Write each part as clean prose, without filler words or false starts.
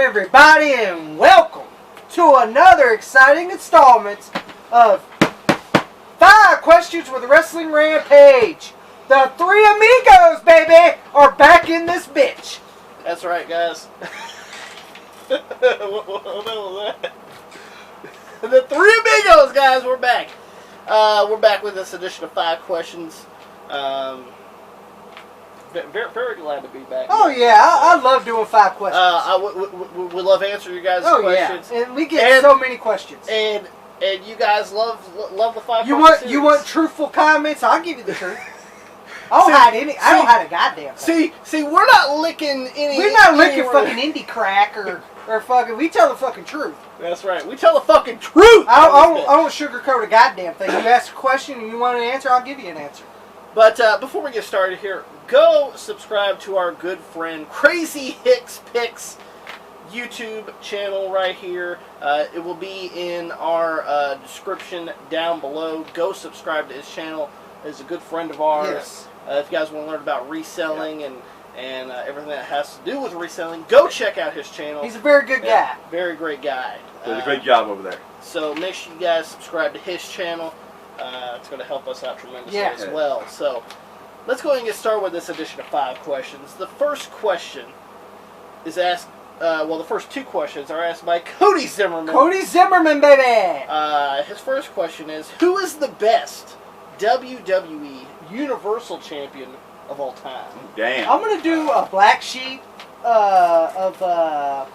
everybody, and welcome to another exciting installment of 5 Questions with a Wrestling Rampage. The three amigos, baby, are back in this bitch. That's right, guys. What was that? The three amigos, guys, we're back. We're back with this edition of 5 Questions. Very, very glad to be back. Oh, yeah, I love doing 5 questions. We love answering you guys' questions. Yeah, and we get so many questions. And you guys love the 5 questions. You want truthful comments? I'll give you the truth. I don't hide a goddamn thing. See, we're not licking any. We're not licking fucking indie crack or fucking. We tell the fucking truth. That's right. We tell the fucking truth. I don't sugarcoat a goddamn thing. You ask a question and you want an answer, I'll give you an answer. But before we get started here, go subscribe to our good friend Crazy Hicks Picks YouTube channel right here. It will be in our description down below. Go subscribe to his channel. He's a good friend of ours. Yes. If you guys want to learn about reselling and everything that has to do with reselling, go check out his channel. He's a very good guy. Very great guy. Does a great job over there. So make sure you guys subscribe to his channel. It's going to help us out tremendously as well. So let's go ahead and get started with this edition of 5 Questions. The first question is asked, the first 2 questions are asked by Cody Zimmerman. Cody Zimmerman, baby! His first question is, who is the best WWE Universal Champion of all time? Damn. I'm going to do a black sheep of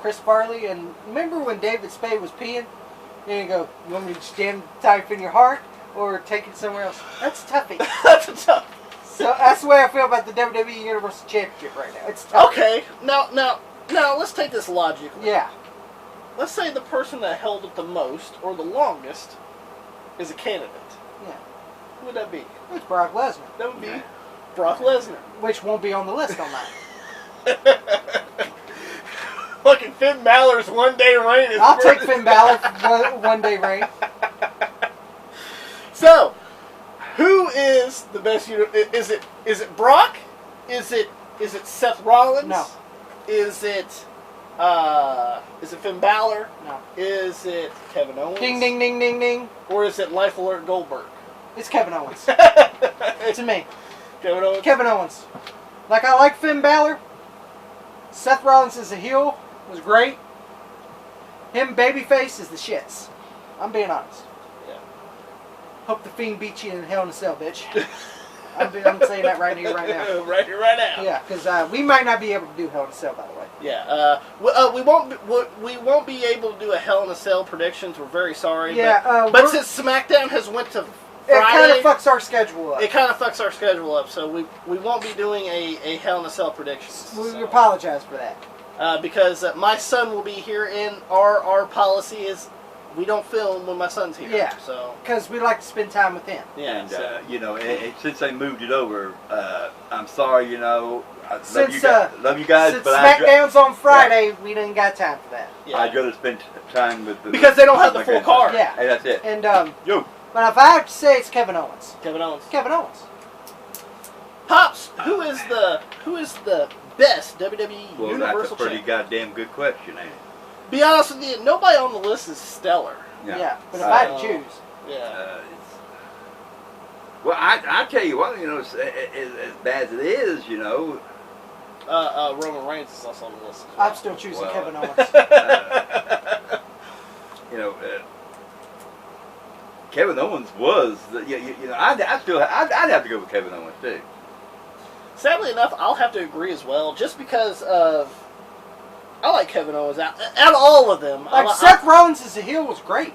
Chris Farley. And remember when David Spade was peeing? And you go, you want me to stand type in your heart? Or take it somewhere else? That's toughy. That's a tough. So that's the way I feel about the WWE Universal Championship right now. It's tough. Okay, now, let's take this logically. Yeah. Let's say the person that held it the most or the longest is a candidate. Yeah. Who would that be? It's Brock Lesnar. That would be Brock Lesnar. Which won't be on the list on that. Fucking Finn Balor's one-day reign is I'll take Finn Balor for one-day reign. So, who is the best? Is it Brock? Is it Seth Rollins? No. Is it Finn Balor? No. Is it Kevin Owens? Ding, ding, ding, ding, ding. Or is it Life Alert Goldberg? It's Kevin Owens. To me. Kevin Owens? Kevin Owens. Like, I like Finn Balor. Seth Rollins as a heel was great. Him babyface is the shits. I'm being honest. Yeah. Hope the Fiend beats you in Hell in a Cell, bitch. I'm saying that right here, right now. Right here, right now. Yeah, because we might not be able to do Hell in a Cell, by the way. Yeah. We won't be able to do a Hell in a Cell predictions. We're very sorry. Yeah. But since SmackDown has went to Friday, it kind of fucks our schedule up. So we won't be doing a Hell in a Cell predictions. We apologize for that. Because my son will be here, and our policy is we don't film when my son's here. Yeah. So because we like to spend time with him. Yeah. And since they moved it over, I'm sorry. I love you guys, since but SmackDown's on Friday, we didn't got time for that. Yeah. I'd rather spend time with because they don't have the full card. Yeah. Hey, that's it. And Yo. But if I have to say, it's Kevin Owens. Kevin Owens. Kevin Owens. Pops, who is the best WWE Well, Universal that's a pretty Champion? goddamn good question, ain't it? Be honest with you, nobody on the list is stellar. Yeah, but if I had to choose. Yeah. Well, I tell you what, as bad as it is, Roman Reigns is also on the list. I'm still choosing Kevin Owens. Kevin Owens was, I'd have to go with Kevin Owens too. Sadly enough, I'll have to agree as well, just because of I like Kevin Owens out of all of them. Seth Rollins as a heel was great,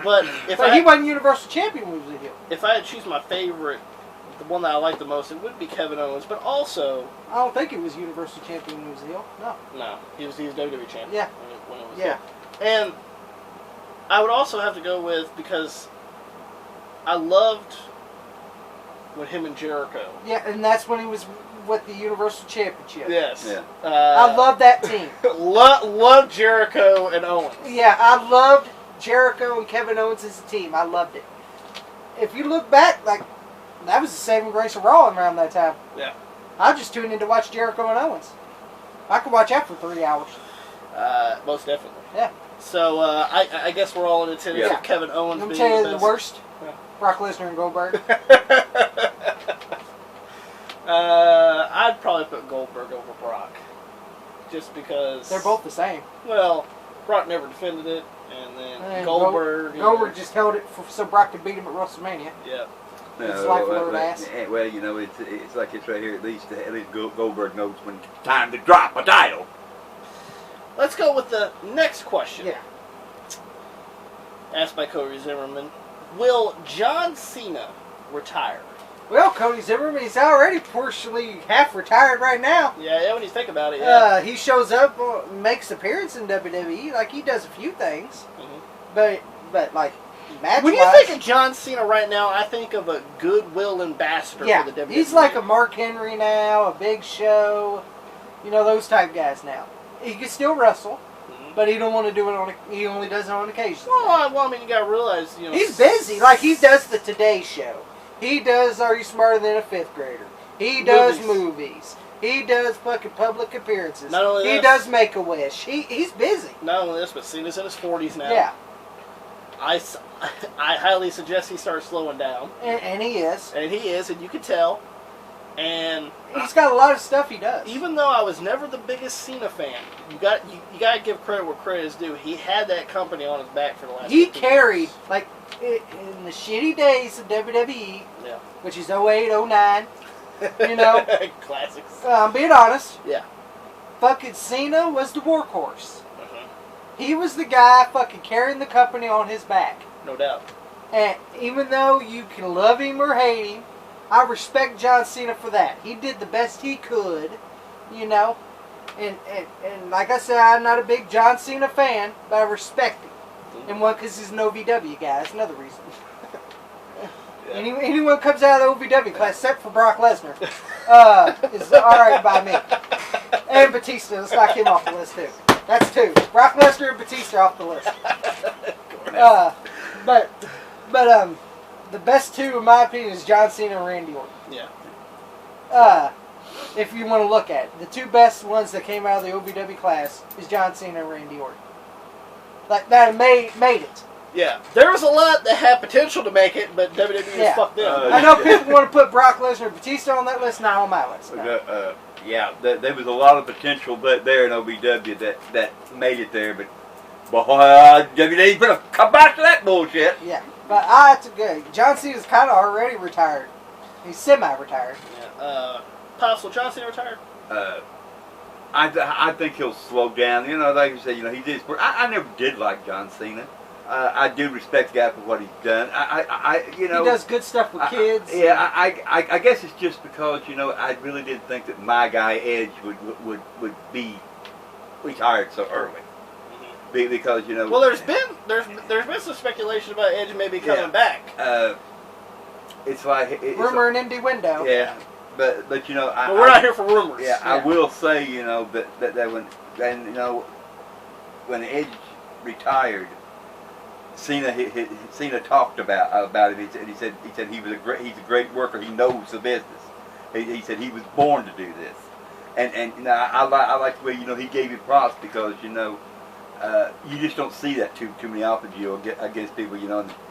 but he wasn't Universal Champion when he was a heel. If I had to choose my favorite, the one that I like the most, it would be Kevin Owens. But also, I don't think he was Universal Champion when he was a heel. No, he was WWE Champion. Yeah. When it was heel. And I would also have to go with, because I loved when him and Jericho. Yeah, and that's when he was with the Universal Championship. Yes. Yeah. I love that team. Love Jericho and Owen. Yeah, I loved Jericho and Kevin Owens as a team. I loved it. If you look back, that was the saving grace of Raw around that time. Yeah. I just tuned in to watch Jericho and Owens. I could watch that for 3 hours. Most definitely. Yeah. So I guess we're all in attendance Yeah. of Kevin Owens Let me being tell you the the best. worst. Yeah. Brock Lesnar and Goldberg. I'd probably put Goldberg over Brock, just because They're both the same. Well, Brock never defended it, and then Goldberg. Goldberg just held it so Brock could beat him at WrestleMania. Yeah. It's like a little ass. Well, you know, it's like it's right here. At least Goldberg knows when it's time to drop a title. Let's go with the next question. Yeah. Asked by Cody Zimmerman. Will John Cena retire? Well, Cody Zimmerman, he's already partially half retired right now. Yeah, when you think about it, yeah. He shows up, makes appearance in WWE, like he does a few things, but like match-wise. When you think of John Cena right now, I think of a goodwill ambassador for the WWE. He's like a Mark Henry now, a Big Show, those type guys now. He can still wrestle, but he don't want to do it he only does it on occasion. Well, I mean, you gotta realize, he's busy. Like he does the Today Show. He does Are You Smarter Than a Fifth Grader? He does movies. He does fucking public appearances. Not only he this, does Make-A-Wish. He's busy. Not only this, but Cena's in his 40s now. Yeah. I highly suggest he starts slowing down. And he is. And he is, and you can tell. And he's got a lot of stuff he does. Even though I was never the biggest Cena fan, you got to give credit where credit is due. He had that company on his back for the last. He carried years. Like in the shitty days of WWE, which is 08, 09, classics. I'm being honest. Yeah. Fucking Cena was the workhorse. He was the guy fucking carrying the company on his back. No doubt. And even though you can love him or hate him, I respect John Cena for that. He did the best he could, And like I said, I'm not a big John Cena fan, but I respect him. And one, because he's an OVW guy. That's another reason. Anyone comes out of the OVW class, except for Brock Lesnar, is alright by me. And Batista, let's knock him off the list too. That's two. Brock Lesnar and Batista off the list. But the best two, in my opinion, is John Cena and Randy Orton. Yeah. If you want to look at it. The two best ones that came out of the OVW class is John Cena and Randy Orton. Like, that made it. Yeah. There was a lot that had potential to make it, but WWE just fucked them. I know people want to put Brock Lesnar and Batista on that list, not on my list. No. There was a lot of potential there in OVW that made it there, but WWE better come back to that bullshit. Yeah. But John Cena's kind of already retired. He's semi-retired. Yeah. Pops, will John Cena retire? I think he'll slow down. Like you said, he did. I never did like John Cena. I do respect the guy for what he's done. He does good stuff with kids. I guess it's just because I really didn't think that my guy Edge would be retired so early. Because Well, there's been some speculation about Edge maybe coming back. It's like rumor and empty window. Yeah, but but we're not here for rumors. Yeah, I will say that when Edge retired, Cena talked about it. He said he's a great worker. He knows the business. He said he was born to do this, and I like the way he gave him props because you just don't see that too many often against people,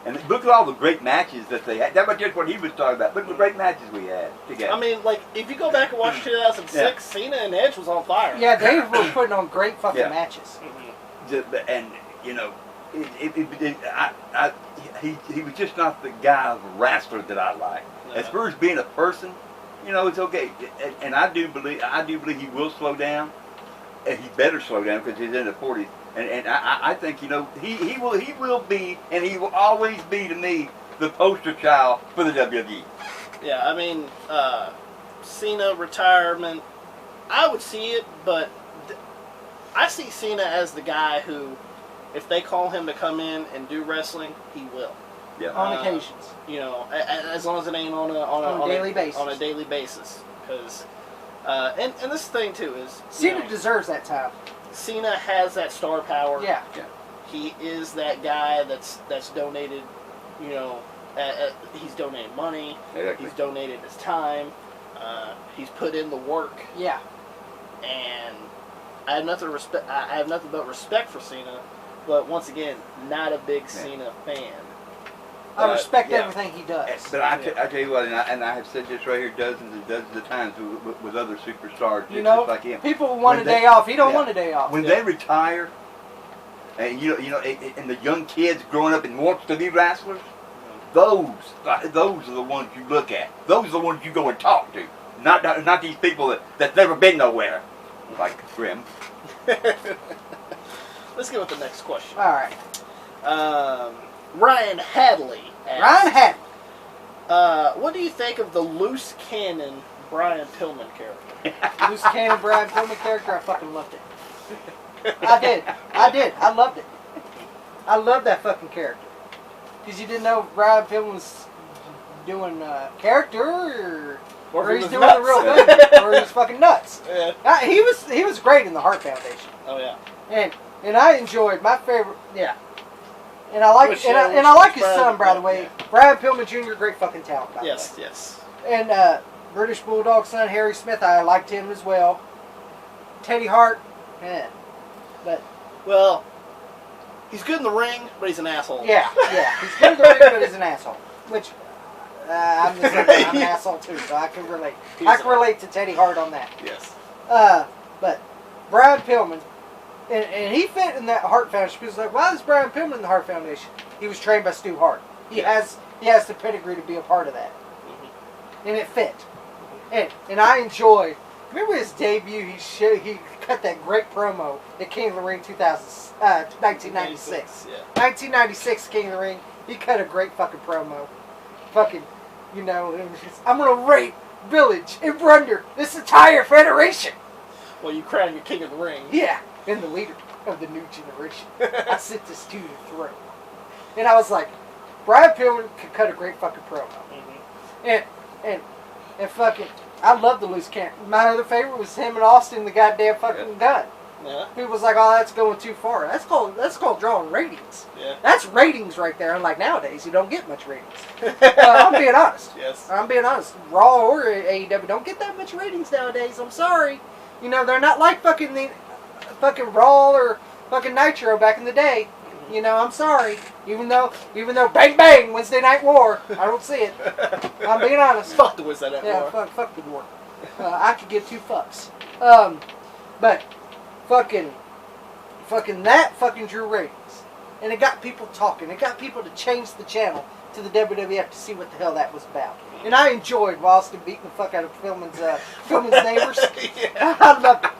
And look at all the great matches that they had. That was just what he was talking about. Look at the great matches we had together. I mean, like, if you go back and watch 2006, Cena and Edge was on fire. Yeah, they were putting on great fucking matches. And, he was just not the guy, the wrestler that I like. No. As far as being a person, it's okay. And I do believe he will slow down. And he better slow down because he's in the 40s. And I think he will be, and he will always be to me the poster child for the WWE. Yeah, I mean, Cena retirement, I would see it, but I see Cena as the guy who, if they call him to come in and do wrestling, he will. Yeah. On occasions. As long as it ain't on a daily basis. On a daily basis, because and this thing too is Cena deserves that time. Cena has that star power. Yeah. He is that guy that's donated. He's donated money. Exactly. He's donated his time. He's put in the work. Yeah. And I have nothing but respect for Cena, but once again, not a big Cena fan. I respect yeah. everything he does. But I tell you what, and I have said this right here dozens and dozens of times with other superstars, You know, just like him. people want a day off. He don't Yeah. want a day off. When they retire, and and the young kids growing up and wants to be wrestlers, those are the ones you look at. Those are the ones you go and talk to. Not these people that's never been nowhere, like Grim. Let's go with the next question. All right. Ryan Hadley asks, Ryan Hadley. what do you think of the loose cannon Brian Pillman character? Loose cannon Brian Pillman character, I fucking loved it. I did. I loved it. I loved that fucking character. Because you didn't know Brian Pillman was doing character, or he's doing the real thing, or he's fucking nuts. Yeah. He was great in the Hart Foundation. Oh yeah. And I enjoyed my favorite. Yeah. And I like I like his son, by the way. Yeah. Brian Pillman Jr. Great fucking talent, by the way. Yes. And British Bulldog son Harry Smith, I liked him as well. Teddy Hart, but well, he's good in the ring, but he's an asshole. yeah, he's good in the ring, but he's an asshole. Which I'm an asshole too, so I can relate. I can relate to Teddy Hart on that. Yes. But Brian Pillman, and he fit in that Hart Foundation. People was like, why is Brian Pillman in the Hart Foundation? He was trained by Stu Hart. He has the pedigree to be a part of that, and it fit. And I enjoy. Remember his debut? He cut that great promo at King of the Ring 1996. Yeah. 1996 King of the Ring. He cut a great fucking promo. Fucking, it was just, I'm gonna rape Village and Brunder this entire federation. Well, you crown your King of the Ring. Yeah, and the leader of the new generation. I sent this to your throat. And I was like, Brian Pillman could cut a great fucking promo. And fucking, I love the loose cannon. My other favorite was him and Austin, the goddamn fucking gun. Yeah. People was like, oh, that's going too far. That's called drawing ratings. Yeah. That's ratings right there. Unlike nowadays, you don't get much ratings. I'm being honest. Yes. I'm being honest. Raw or AEW don't get that much ratings nowadays. I'm sorry. They're not like fucking Raw or fucking Nitro back in the day. I'm sorry. Even though Bang Bang Wednesday Night War, I don't see it. I'm being honest. Fuck the Wednesday Night War. Yeah, fuck the war. I could give two fucks. But fucking that fucking drew ratings, and it got people talking. It got people to change the channel to the WWF to see what the hell that was about. And I enjoyed Austin beating the fuck out of Pillman's neighbors. Yeah. I loved it.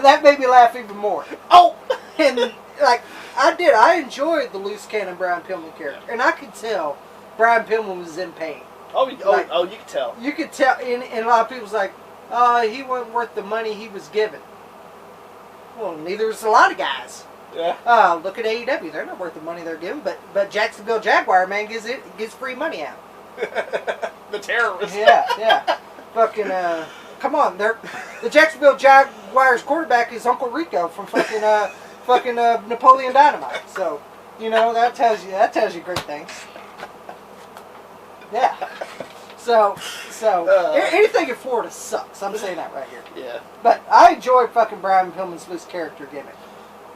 That made me laugh even more. Oh, And like I enjoyed the loose cannon Brian Pillman character, and I could tell Brian Pillman was in pain. you can tell. You could tell, and a lot of people's like, he wasn't worth the money he was given. Well, neither was a lot of guys. Yeah. Look at AEW; they're not worth the money they're given. But Jacksonville Jaguar man gives free money out. The terrorists. Yeah. Fucking come on, the Jacksonville Jaguars quarterback is Uncle Rico from fucking Napoleon Dynamite. So that tells you great things. Yeah. So anything in Florida sucks. I'm saying that right here. Yeah. But I enjoyed fucking Brian Pillman's loose character gimmick.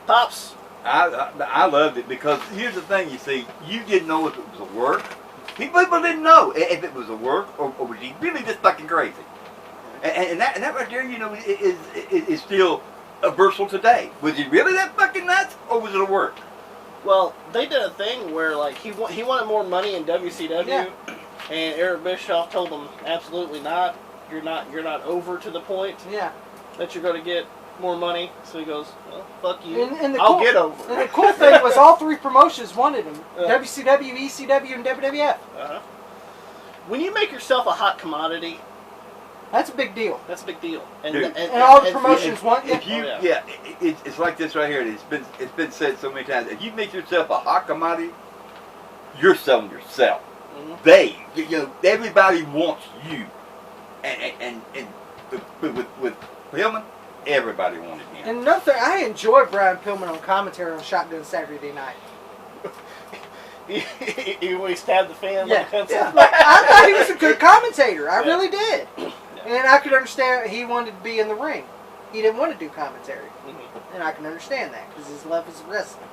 Pops. I loved it because here's the thing. You see, you didn't know if it was a work. People didn't know if it was a work or was he really just fucking crazy. And that right there, is still universal today. Was he really that fucking nuts, or was it a work? Well, they did a thing where like he wanted more money in WCW, and Eric Bischoff told him absolutely not. You're not over to the point that you're going to get more money. So he goes, well, fuck you. I'll get over. And the cool thing was all three promotions wanted him: WCW, ECW, and WWF. When you make yourself a hot commodity, that's a big deal. That's a big deal. And all the promotions want you. It's like this right here. It's been said so many times. If you make yourself a hot commodity, you're selling yourself. Mm-hmm. Everybody wants you, and with Pillman, everybody wanted him. And another thing, I enjoyed Brian Pillman on commentary on Shotgun Saturday Night. When he stabbed the fan with a pencil. Yeah. Like, I thought he was a good commentator. I really did. And I could understand he wanted to be in the ring. he didn't want to do commentary. Mm-hmm. And I can understand that because his love is wrestling.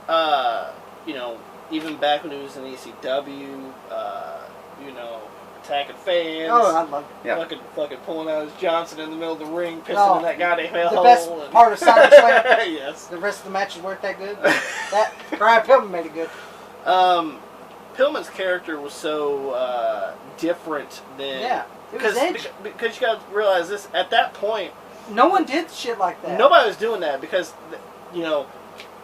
You know, even back when he was in ECW, you know, attacking fans. Oh, I love it. Yeah. Fucking pulling out his Johnson in the middle of the ring, pissing in that goddamn hellhole. The best part of SummerSlam. Yes. The rest of the matches weren't that good. That Brian Pillman made it good. Pillman's character was so different than... Yeah. It was edgy. Because you got to realize this, at that point... No one did shit like that. Nobody was doing that because, you know,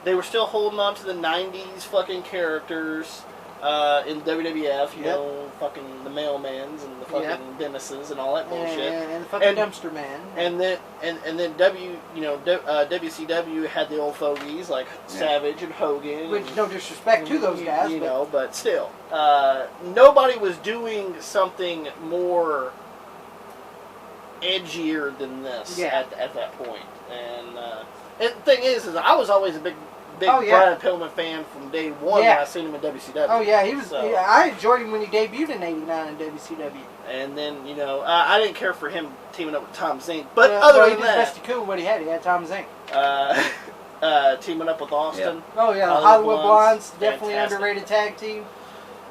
they were still holding on to the 90s fucking characters in WWF, you know, fucking the Mailmans and the fucking Dennises and all that bullshit. And the fucking Dumpster Man. And then WCW had the old fogies like Savage and Hogan. Which, no disrespect to those guys. You know, but still. Nobody was doing something more edgier than this at that point. And the thing is I was always a big Brian Pillman fan from day one when I seen him in WCW. Oh yeah, he was. So, I enjoyed him when he debuted in '89 in WCW. And then, you know, I didn't care for him teaming up with Tom Zink, but other than that, he did best he could what he had. He had Tom Zink. Teaming up with Austin. Yeah. Oh yeah, Hollywood Blondes, definitely underrated tag team.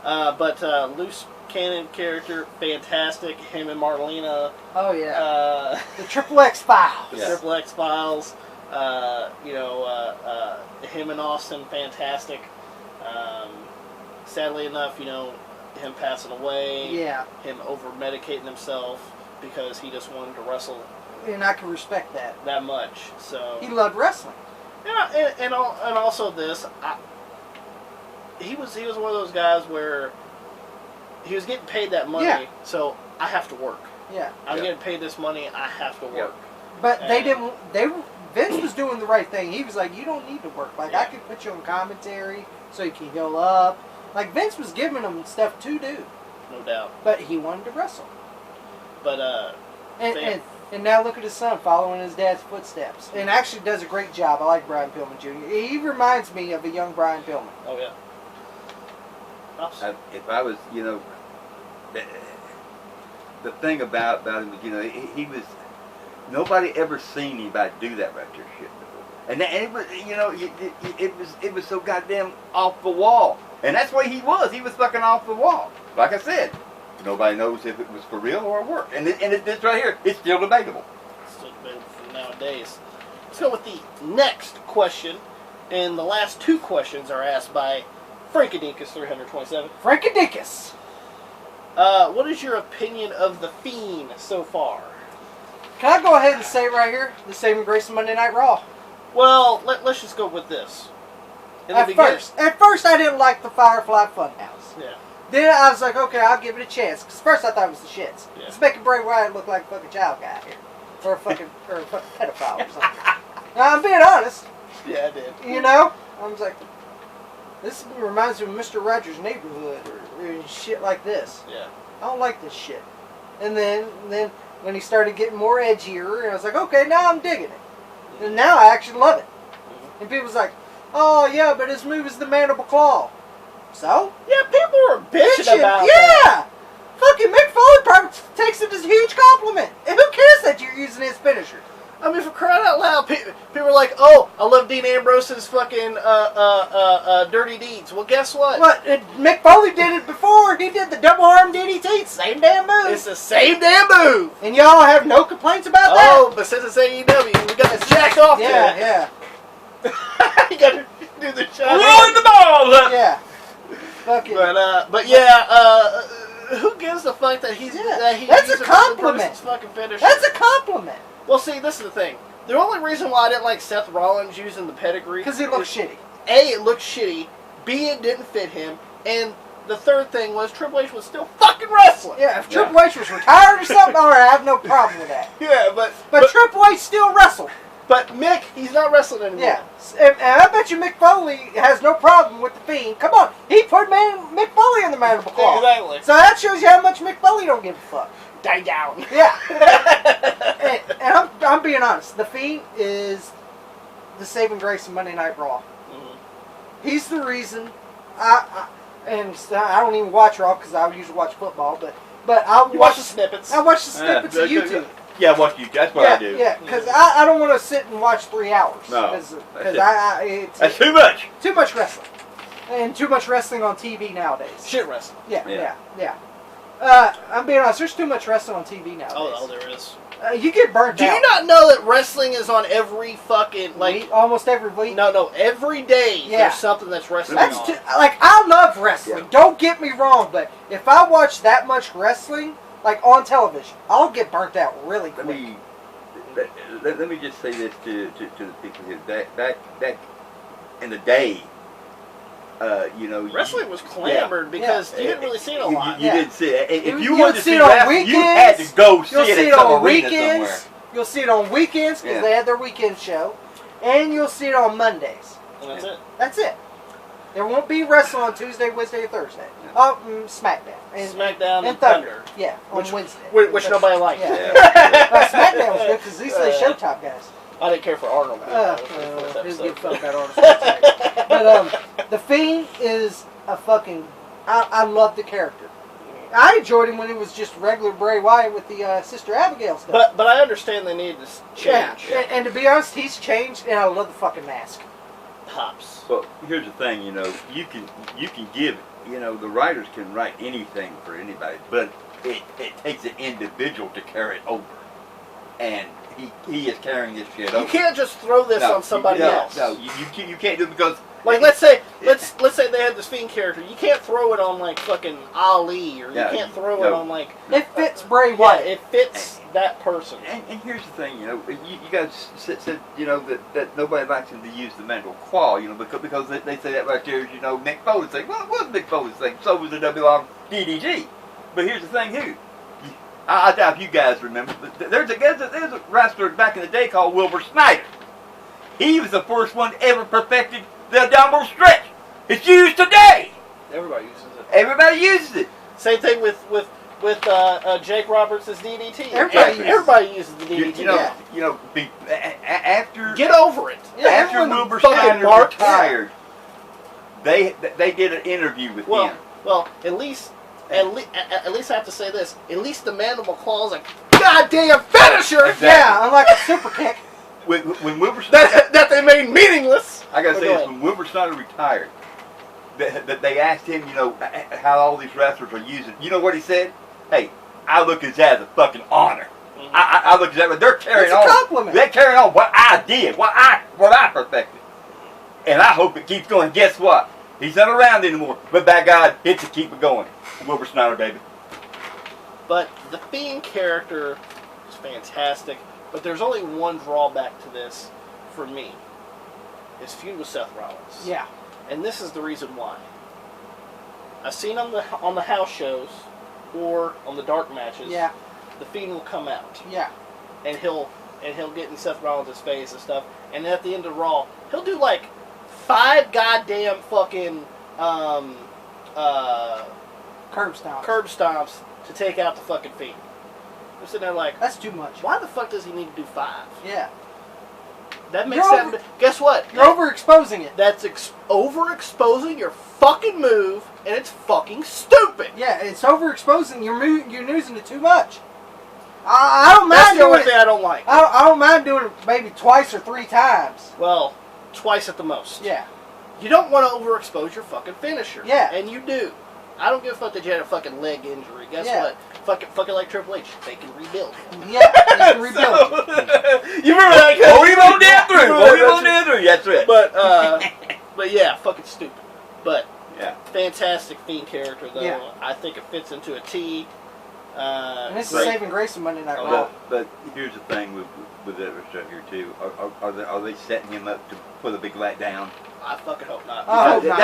But loose cannon character, fantastic. Him and Marlena. Oh yeah. The Triple X Files. The Triple X Files. You know, him and Austin, fantastic. Sadly enough, you know, him passing away. Yeah. Him over medicating himself because he just wanted to wrestle. And I can respect that. That much. So he loved wrestling. Yeah, and also this, he was one of those guys where he was getting paid that money, so I have to work. Yeah. I'm getting paid this money, I have to work. But Vince was doing the right thing. He was like, you don't need to work. Like, I could put you on commentary so you can heal up. Like, Vince was giving him stuff to do. No doubt. But he wanted to wrestle. But, and now look at his son following his dad's footsteps. And actually does a great job. I like Brian Pillman Jr. He reminds me of a young Brian Pillman. Oh, yeah. If I was, you know, the thing about him was, you know, he was, nobody ever seen anybody do that right there shit before. And it was, you know, it was so goddamn off the wall. And that's what he was. He was fucking off the wall. Like I said, nobody knows if it was for real or work. And this right here, it's still debatable. Still debatable from nowadays. Let's go with the next question. And the last two questions are asked by Frankadinkus 327. Frankadinkus! What is your opinion of The Fiend so far? Can I go ahead and say it right here? The saving grace of Monday Night Raw. Well, let's just go with this. At first, I didn't like the Firefly Funhouse. Yeah. Then I was like, okay, I'll give it a chance. Because first I thought it was the shits. Yeah. It's making Bray Wyatt look like a fucking child guy here. Or a fucking pedophile or something. Now, I'm being honest. Yeah, I did. You know? I was like, this reminds me of Mr. Rogers' Neighborhood or shit like this. Yeah. I don't like this shit. And then when he started getting more edgier, I was like, okay, now I'm digging it. And now I actually love it. And people's like, oh yeah, but his move is the mandible claw. So? Yeah, people were bitching about that. Fucking Mick Foley probably takes it as a huge compliment. And who cares that you're using his finisher? I mean, for crying out loud, people are like, oh, I love Dean Ambrose's fucking dirty deeds. Well, guess what? What? Mick Foley did it before. He did the double arm DDT. It's the same damn move. It's the same damn move. And y'all have no complaints about that? Oh, but since it's AEW, we got to jack off to it. Yeah. You got to do the shot. Rolling the ball! Yeah. Fuck it. But yeah, who gives a fuck that he's That's a compliment. Fucking finisher. That's a compliment. Well, see, this is the thing. The only reason why I didn't like Seth Rollins using the pedigree... Because he looked shitty. A, it looked shitty. B, it didn't fit him. And the third thing was Triple H was still fucking wrestling. Yeah, if Triple H was retired or something, alright, I have no problem with that. Yeah, but Triple H still wrestled. But Mick, he's not wrestling anymore. Yeah, and I bet you Mick Foley has no problem with the Fiend. Come on, he put Mick Foley in the mandible claw. Exactly. So that shows you how much Mick Foley don't give a fuck. Die down. Yeah. and I'm being honest. The Fiend is the saving grace of Monday Night Raw. Mm-hmm. He's the reason. I don't even watch Raw because I usually watch football, but I watch the snippets. I watch the snippets of YouTube. Yeah, watch YouTube. That's what I do. Yeah, because I don't want to sit and watch 3 hours. No, Because that's it's too much. too much wrestling. And too much wrestling on TV nowadays. Shit wrestling. Yeah. I'm being honest, there's too much wrestling on TV nowadays. Oh, there is. You get burnt out. Do you not know that wrestling is on every fucking, like... almost every week? No, every day there's something that's wrestling on. I love wrestling. Yeah. Don't get me wrong, but if I watch that much wrestling, like on television, I'll get burnt out really quick. Let me just say this to the people here. Back in the day, wrestling was clamored because you didn't really see it a lot. You didn't see it. If you would wanted to see wrestling, you had to go see it at some arena somewhere. You'll see it on weekends because they had their weekend show, and you'll see it on Mondays. And that's it. That's it. There won't be wrestling on Tuesday, Wednesday, or Thursday. Oh, SmackDown. SmackDown and Thunder. Yeah, on Wednesday. Which nobody liked. Yeah. SmackDown was good because these are the Showtime guys. I didn't care for Arnold. Who's give a fuck about Arnold? But the Fiend is a fucking... I love the character. I enjoyed him when it was just regular Bray Wyatt with the Sister Abigail stuff. But I understand they need to change. Yeah. And to be honest, he's changed, and I love the fucking mask. Pops. Well, here's the thing, you can give, the writers can write anything for anybody, but it takes an individual to carry it over. And he is carrying this shit over. You can't just throw this on somebody else. No, you can't do it because... Like, let's say they had this Fiend character. You can't throw it on, like, fucking Ali, or you can't throw it on, like... It fits Bray Wyatt. Yeah, it fits that person. And here's the thing, you guys said, that nobody likes him to use the mental claw, because they say that right there, Mick Foley's thing. Well, it was Mick Foley's thing. So was the WR DDG. But here's the thing, too. I doubt you guys remember, but there's a wrestler back in the day called Wilbur Snyder. He was the first one ever perfected the dumbbell stretch. It's used today. Everybody uses it. Everybody uses it. Same thing with Jake Roberts' DDT. Everybody uses the DDT. After get over it. Yeah, after Wilbur Snyder retired, they did an interview with him. Well, at least I have to say this. At least the mandible claw is a goddamn finisher. Exactly. Yeah, unlike a super kick. When Wilbur Snyder, that they made meaningless. I gotta say this: when Wilbur Snyder retired, that they asked him, how all these wrestlers are using. You know what he said? Hey, I look at that as a fucking honor. Mm-hmm. I look at that. They're carrying on. It's a compliment. They're carrying on what I did, what I perfected, and I hope it keeps going. Guess what? He's not around anymore, but by God, it's to keep it going. Wilbur Snyder, baby. But the Fiend character is fantastic. But there's only one drawback to this for me. His feud with Seth Rollins. Yeah. And this is the reason why. I've seen on the house shows or on the dark matches. Yeah. The Fiend will come out. Yeah. And he'll get in Seth Rollins' face and stuff. And at the end of Raw, he'll do like 5 goddamn fucking curb stomps to take out the fucking Fiend. I'm sitting there like, that's too much. Why the fuck does he need to do 5? Yeah. That makes sense. Guess what? You're overexposing it. That's overexposing your fucking move, and it's fucking stupid. Yeah, it's overexposing. You're using it too much. I don't mind That's the doing only it. thing I don't like. I don't mind doing it maybe twice or 3 times. Well, twice at the most. Yeah. You don't want to overexpose your fucking finisher. Yeah. And you do. I don't give a fuck that you had a fucking leg injury. Guess what? Fucking like Triple H. They can rebuild him. Yeah, they can rebuild him. You remember that? Hold him on down through. Hold him on down through. That's it. But yeah, fucking stupid. But yeah, fantastic Fiend character though. Yeah. I think it fits into a T. And this is saving grace of Monday Night Raw. But here's the thing with that stuff here too. Are they setting him up to put a big letdown? I fucking hope not. I hope not.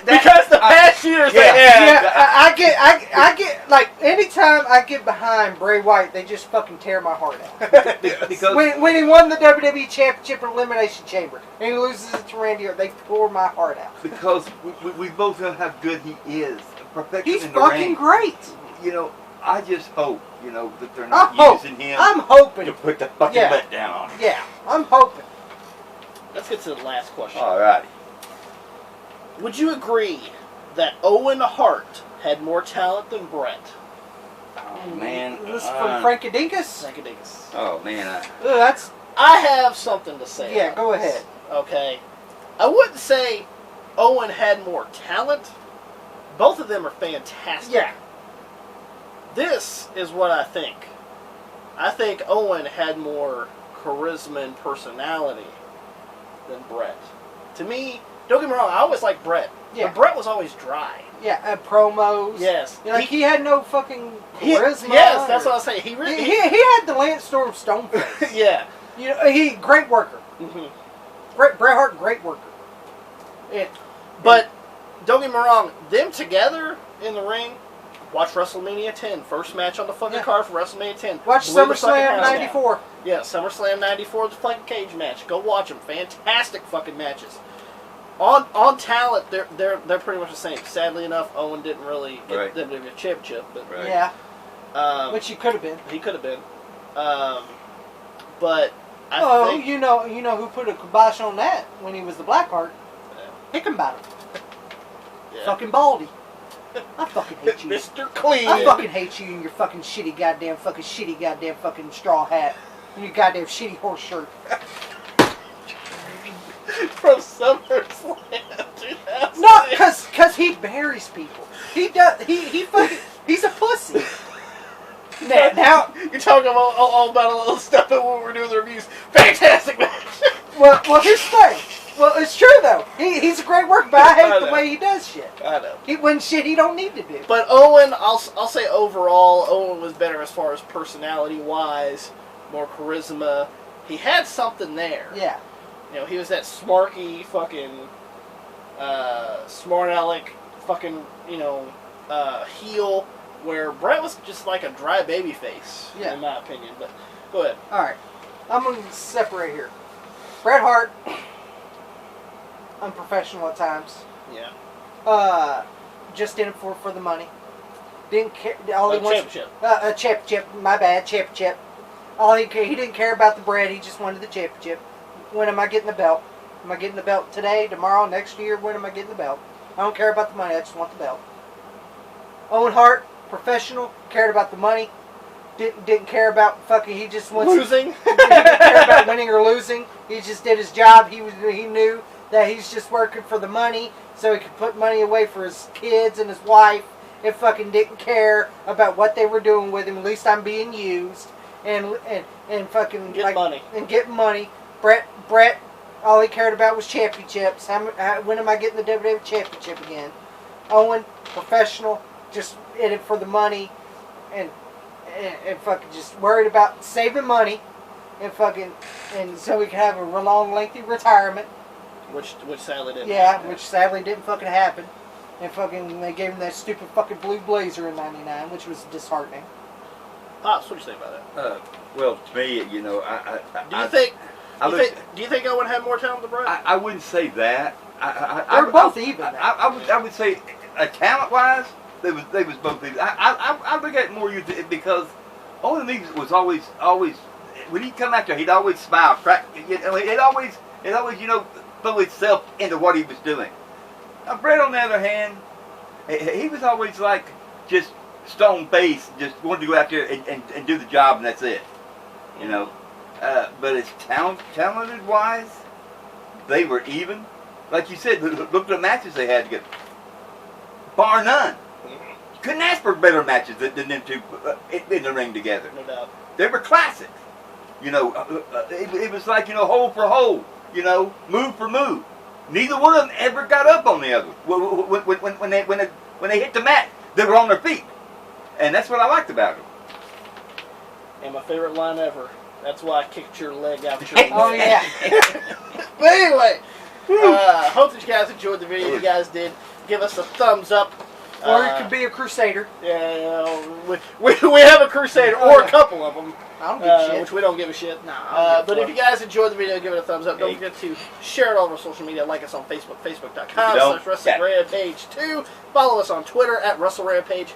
Because the past years I get like anytime I get behind Bray Wyatt, they just fucking tear my heart out. Because when he won the WWE Championship in Elimination Chamber and he loses it to Randy Orton, they tore my heart out. Because we both know how good he is. Perfection He's in the fucking ring. great. I just hope, that they're not using him I'm hoping to put the fucking letdown on him. Yeah, I'm hoping. Let's get to the last question. Alrighty. Would you agree that Owen Hart had more talent than Bret? Oh, man. This is from Frankadinkus. Frankadinkus. Oh, man. That's... I have something to say. Yeah, about go this. ahead. Okay. I wouldn't say Owen had more talent. Both of them are fantastic. Yeah. This is what I think. I think Owen had more charisma and personality than Bret. To me, don't get me wrong, I always liked Bret. Yeah. But Bret was always dry. Yeah, promos. Yes. You know, he had no fucking charisma. Yes, that's what I was saying. He really... He had the Lance Storm Stone face. Yeah. You know, he great worker. Mm-hmm. Bret Hart, great worker. But don't get me wrong, them together in the ring. Watch WrestleMania 10, first match on the fucking card for WrestleMania 10. Watch SummerSlam '94. Yeah, SummerSlam '94, the fucking cage match. Go watch them. Fantastic fucking matches. On talent, they're pretty much the same. Sadly enough, Owen didn't really get them to be a championship, but yeah, which he could have been. He could have been. But I think you know who put a kibosh on that when he was the Blackheart? Hickenbottom. Yeah. Fucking Baldy. I fucking hate you. Mr. Clean. I fucking hate you and your fucking shitty goddamn fucking straw hat and your goddamn shitty horse shirt. From SummerSlam 2000. No, cause he buries people. He does. He fucking. He's a pussy. Now you're talking all about a little stuff that when we're doing the reviews. Fantastic match. Well, here's the thing. Well, it's true though. He's a great worker, but I hate the way he does shit. I know. He wins shit he don't need to do. But Owen, I'll say overall, Owen was better as far as personality wise, more charisma. He had something there. Yeah. You know, he was that smarky fucking smart aleck fucking heel, where Bret was just like a dry baby face, in my opinion. But go ahead. All right, I'm gonna separate here. Bret Hart, unprofessional at times. Yeah. Just in it for the money. Didn't care. All he wants, championship. A championship. My bad, championship. He didn't care about the bread. He just wanted the championship. When am I getting the belt? Am I getting the belt today, tomorrow, next year? When am I getting the belt? I don't care about the money. I just want the belt. Owen Hart, professional, cared about the money. Didn't care about fucking. He just wants losing. He didn't care about winning or losing. He just did his job. He knew that he's just working for the money, so he could put money away for his kids and his wife. And fucking didn't care about what they were doing with him. At least I'm being used, and fucking get money and getting money. Bret, all he cared about was championships. When am I getting the WWE championship again? Owen, professional, just in it for the money, and fucking just worried about saving money, and so he could have a long, lengthy retirement. Which sadly didn't. Yeah, which sadly didn't fucking happen. And fucking they gave him that stupid fucking blue blazer in '99, which was disheartening. Pops, what do you think about that? Well, to me, you know, do you think Owen had more talent than Bret? I wouldn't say that. They're both even. I would say, talent-wise, they was both even. I look at it more because Owen was always when he'd come out there, he'd always smile, crack. It always throw itself into what he was doing. Now, Bret, on the other hand, he was always like just stone-faced, just wanted to go out there and do the job, and that's it. You know. But as talented-wise, they were even. Like you said, look at the matches they had together. Bar none. You couldn't ask for better matches than them two in the ring together. No doubt. They were classics. You know, it was like, hole for hole. Move for move. Neither one of them ever got up on the other. When they hit the mat, they were on their feet. And that's what I liked about them. And my favorite line ever. That's why I kicked your leg out your leg. Oh, yeah. But anyway, hope that you guys enjoyed the video. If you guys did, give us a thumbs up. Or it could be a Crusader. Yeah, we have a Crusader, or a couple of them. I don't give a shit. Which we don't give a shit. Nah, but if you guys enjoyed the video, give it a thumbs up. Don't forget to share it all over social media. Like us on Facebook, facebook.com/WrestlingRampage2. Follow us on Twitter @WrestleRampage.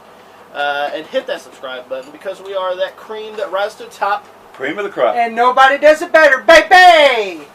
And hit that subscribe button because we are that cream that rises to the top. Cream of the crop. And nobody does it better, baby!